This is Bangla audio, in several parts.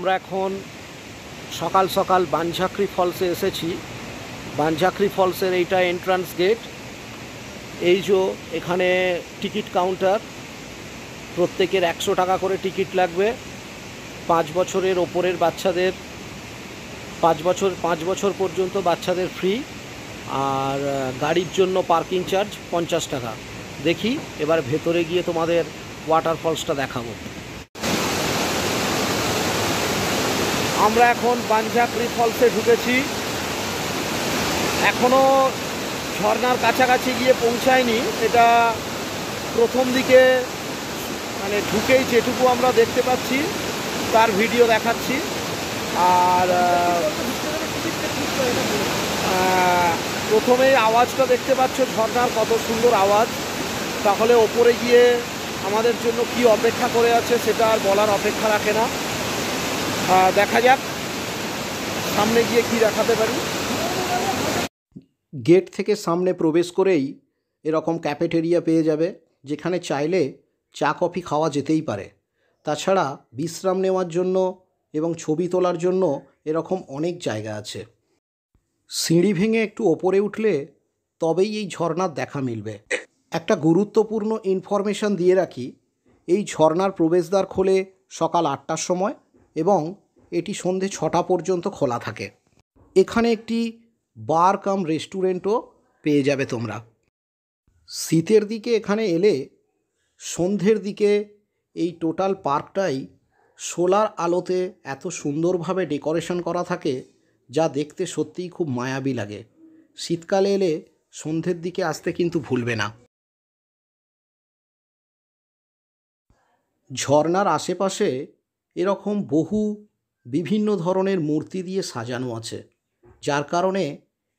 আমরা এখন সকাল সকাল বানঝাঁকড়ি ফলসে এসেছি। বানঝাঁকড়ি ফলসের এইটা এন্ট্রান্স গেট। এই যে এখানে টিকিট কাউন্টার, প্রত্যেকের 100 টাকা করে টিকিট লাগবে। 5 বছরের ওপরের বাচ্চাদের 5 বছর পর্যন্ত বাচ্চাদের ফ্রি, আর গাড়ির জন্য পার্কিং চার্জ 50 টাকা। দেখি এবার ভেতরে গিয়ে তোমাদের ওয়াটারফলসটা দেখাবো। আমরা এখন বানঝাঁকড়ি ফলসে ঢুকেছি। এখনও ঝর্নার কাছাকাছি গিয়ে পৌঁছায়নি। এটা প্রথম দিকে মানে ঢুকেই যেটুকু আমরা দেখতে পাচ্ছি তার ভিডিও দেখাচ্ছি। আর প্রথমেই আওয়াজটা দেখতে পাচ্ছ, ঝর্নার কত সুন্দর আওয়াজ। তাহলে ওপরে গিয়ে আমাদের জন্য কি অপেক্ষা করে আছে সেটা আর বলার অপেক্ষা রাখে না। দেখা যাক সামনে গিয়ে কি দেখাতে পারি। গেট থেকে সামনে প্রবেশ করেই এরকম ক্যাফেটেরিয়া পেয়ে যাবে, যেখানে চাইলে চা কফি খাওয়া যেতেই পারে। তাছাড়া বিশ্রাম নেওয়ার জন্য এবং ছবি তোলার জন্য এরকম অনেক জায়গা আছে। সিঁড়ি ভেঙে একটু ওপরে উঠলে তবেই এই ঝর্নার দেখা মিলবে। একটা গুরুত্বপূর্ণ ইনফরমেশান দিয়ে রাখি, এই ঝর্নার প্রবেশদ্বার খোলে সকাল 8টার সময় এবং এটি সন্ধে 6টা পর্যন্ত খোলা থাকে। এখানে একটি বার কাম রেস্টুরেন্টও পেয়ে যাবে তোমরা। শীতের দিকে এখানে এলে সন্ধ্যের দিকে এই টোটাল পার্কটাই সোলার আলোতে এত সুন্দরভাবে ডেকোরেশন করা থাকে, যা দেখতে সত্যিই খুব মায়াবী লাগে। শীতকালে এলে সন্ধ্যের দিকে আসতে কিন্তু ভুলবে না। ঝর্নার আশেপাশে এরকম বহু বিভিন্ন ধরনের মূর্তি দিয়ে সাজানো আছে, যার কারণে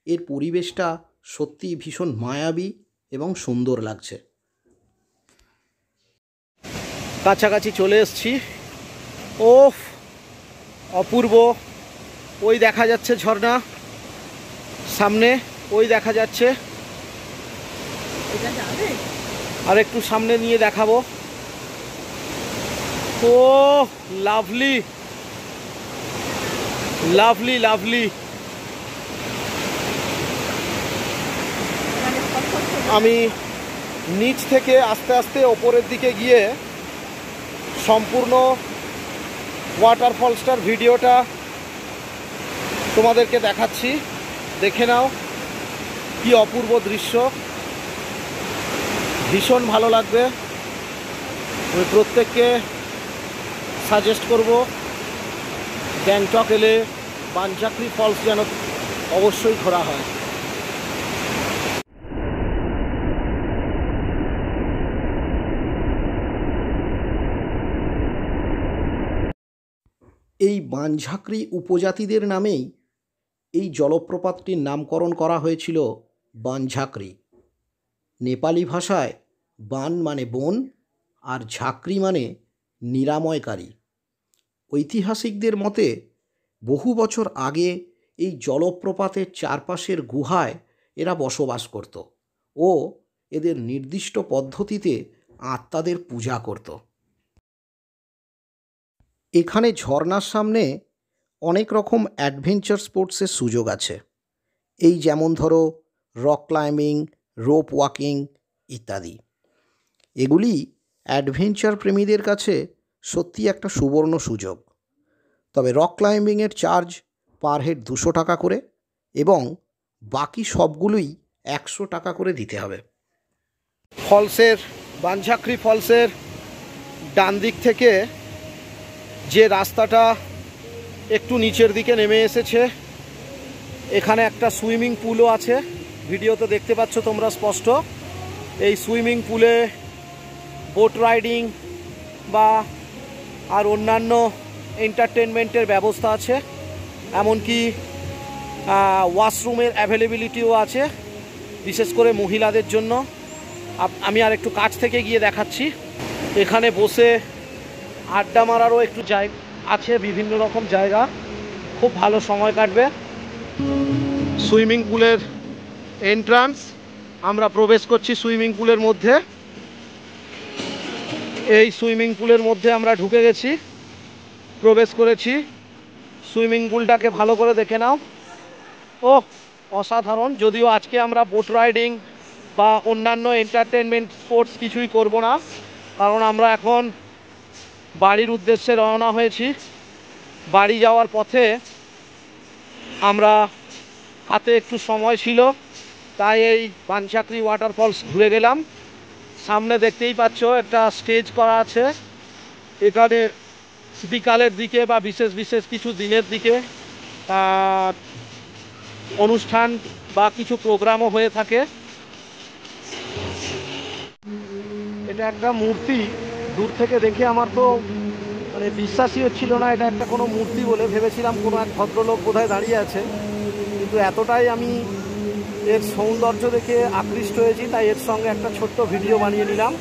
এর পরিবেশটা সত্যিই ভীষণ মায়াবী এবং সুন্দর লাগছে। কাছাকাছি চলে এসেছি। ওফ, অপূর্ব। ওই দেখা যাচ্ছে ঝর্ণা সামনে, ওই দেখা যাচ্ছে। আর একটু সামনে নিয়ে দেখাবো। ও লাভলি লাভলি লাভলি। আমি নিচ থেকে আস্তে আস্তে ওপরের দিকে গিয়ে সম্পূর্ণ ওয়াটারফলসটার ভিডিওটা তোমাদেরকে দেখাচ্ছি। দেখে নাও কি অপূর্ব দৃশ্য, ভীষণ ভালো লাগবে। আমি প্রত্যেককে সাজেস্ট করব গ্যাংটক এলে বানঝাঁকড়ি ফলস যেন অবশ্যই ঘোরা হয়। এই বানঝাঁকড়ি উপজাতিদের নামেই এই জলপ্রপাতটির নামকরণ করা হয়েছিল বানঝাঁকড়ি। নেপালি ভাষায় বান মানে বন আর ঝাঁকড়ি মানে নিরাময়কারী। ঐতিহাসিকদের মতে বহু বছর আগে এই জলপ্রপাতের চারপাশের গুহায় এরা বসবাস করত ও এদের নির্দিষ্ট পদ্ধতিতে আত্মাদের পূজা করত। এখানে ঝর্নার সামনে অনেক রকম অ্যাডভেঞ্চার স্পোর্টসের সুযোগ আছে। এই যেমন ধরো রক ক্লাইম্বিং, রোপ ওয়াকিং ইত্যাদি। এগুলি অ্যাডভেঞ্চার প্রেমীদের কাছে সত্যি একটা সুবর্ণ সুযোগ। তবে রক ক্লাইম্বিংয়ের চার্জ পার হেড 200 টাকা করে এবং বাকি সবগুলোই 100 টাকা করে দিতে হবে। ফলসের বানঝাঁকড়ি ফলসের ডান দিক থেকে যে রাস্তাটা একটু নিচের দিকে নেমে এসেছে, এখানে একটা সুইমিং পুলও আছে। ভিডিওতে দেখতে পাচ্ছ তোমরা স্পষ্ট। এই সুইমিং পুলে বোট রাইডিং বা আর অন্যান্য এন্টারটেনমেন্টের ব্যবস্থা আছে, এমনকি ওয়াশরুমের অ্যাভেলেবিলিটিও আছে, বিশেষ করে মহিলাদের জন্য। আমি আর একটু কাছ থেকে গিয়ে দেখাচ্ছি। এখানে বসে আড্ডা মারারও একটু জায়গা আছে, বিভিন্ন রকম জায়গা, খুব ভালো সময় কাটবে। সুইমিং পুলের এন্ট্রান্স, আমরা প্রবেশ করছি সুইমিং পুলের মধ্যে। এই সুইমিং পুলের মধ্যে আমরা ঢুকে গেছি, প্রবেশ করেছি। সুইমিং পুলটাকে ভালো করে দেখে নাও। ও অসাধারণ। যদিও আজকে আমরা বোট রাইডিং বা অন্যান্য এন্টারটেনমেন্ট স্পোর্টস কিছুই করব না, কারণ আমরা এখন বাড়ির উদ্দেশ্যে রওনা হয়েছি। বাড়ি যাওয়ার পথে আমরা হাতে একটু সময় ছিল, তাই এই পাঞ্চাকরি ওয়াটারফলস ঘুরে গেলাম। সামনে দেখতেই পাচ্ছ একটা স্টেজ করা আছে। এখানে বিকালের দিকে বা বিশেষ বিশেষ কিছু দিনের দিকে অনুষ্ঠান বা কিছু প্রোগ্রামও হয়ে থাকে। এটা একটা মূর্তি, দূর থেকে দেখে আমার তো মানে বিশ্বাসই হচ্ছিল না এটা একটা কোনো মূর্তি বলে। ভেবেছিলাম কোনো এক ভদ্রলোক বোধহয় দাঁড়িয়ে আছে, কিন্তু এতটাই আমি এর সৌন্দর্য দেখে আকৃষ্ট হয়েছি, তাই এর সঙ্গে একটা ছোট্ট ভিডিও বানিয়ে নিলাম।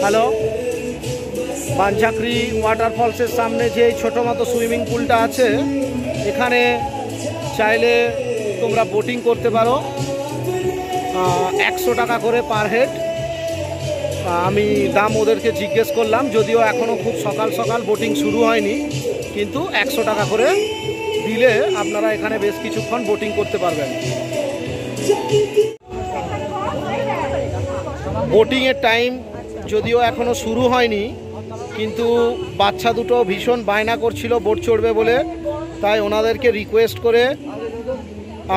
হ্যালো, পাঞ্চাকরি ওয়াটারফলসের সামনে যে ছোটো মতো সুইমিং পুলটা আছে, এখানে চাইলে তোমরা বোটিং করতে পারো। 100 টাকা করে পার হেড। আমি দাম ওদেরকে জিজ্ঞেস করলাম, যদিও এখনও খুব সকাল সকাল বোটিং শুরু হয়নি, কিন্তু 100 টাকা করে দিলে আপনারা এখানে বেশ কিছুক্ষণ বোটিং করতে পারবেন। বোটিংয়ের টাইম যদিও এখনও শুরু হয়নি, কিন্তু বাচ্চা দুটো ভীষণ বায়না করছিল বোট চড়বে বলে, তাই ওনাদেরকে রিকোয়েস্ট করে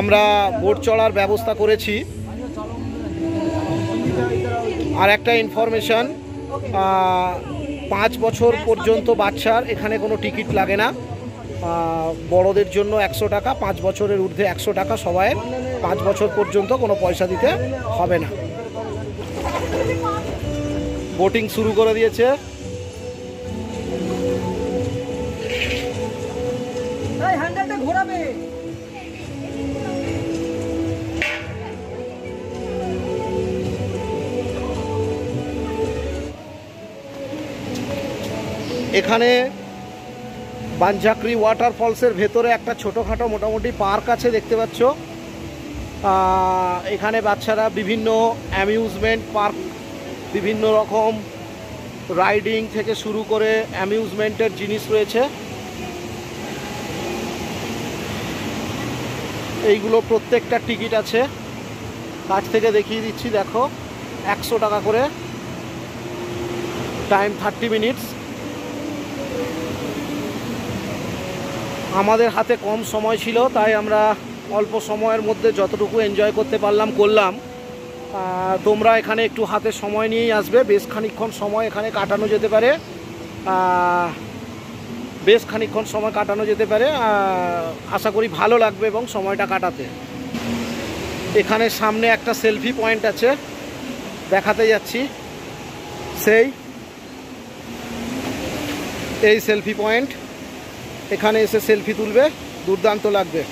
আমরা বোট চড়ার ব্যবস্থা করেছি। আর একটা ইনফরমেশান, 5 বছর পর্যন্ত বাচ্চার এখানে কোনো টিকিট লাগে না। বড়দের জন্য 100 টাকা, 5 বছরের ঊর্ধ্বে 100 টাকা সবাই। 5 বছর পর্যন্ত কোনো পয়সা দিতে হবে না। বোটিং শুরু করে দিয়েছে। এখানে পাঞ্চাকরি ওয়াটারফলসের ভেতরে একটা ছোটোখাটো মোটামুটি পার্ক আছে, দেখতে পাচ্ছ। এখানে বাচ্চারা বিভিন্ন অ্যামিউজমেন্ট পার্ক, বিভিন্ন রকম রাইডিং থেকে শুরু করে অ্যামিউজমেন্টের জিনিস রয়েছে। এইগুলো প্রত্যেকটা টিকিট আছে, কাছ থেকে দেখিয়ে দিচ্ছি। দেখো, 100 টাকা করে, টাইম 30 মিনিটস। আমাদের হাতে কম সময় ছিল, তাই আমরা অল্প সময়ের মধ্যে যতটুকু এনজয় করতে পারলাম করলাম। তোমরা এখানে একটু হাতে সময় নিয়েই আসবে। বেশ খানিকক্ষণ সময় এখানে কাটানো যেতে পারে, আশা করি ভালো লাগবে এবং সময়টা কাটাতে। এখানে সামনে একটা সেলফি পয়েন্ট আছে, দেখাতে যাচ্ছি। এই সেলফি পয়েন্ট, এখানে এসে সেলফি তুলবে, দুর্দান্ত লাগবে।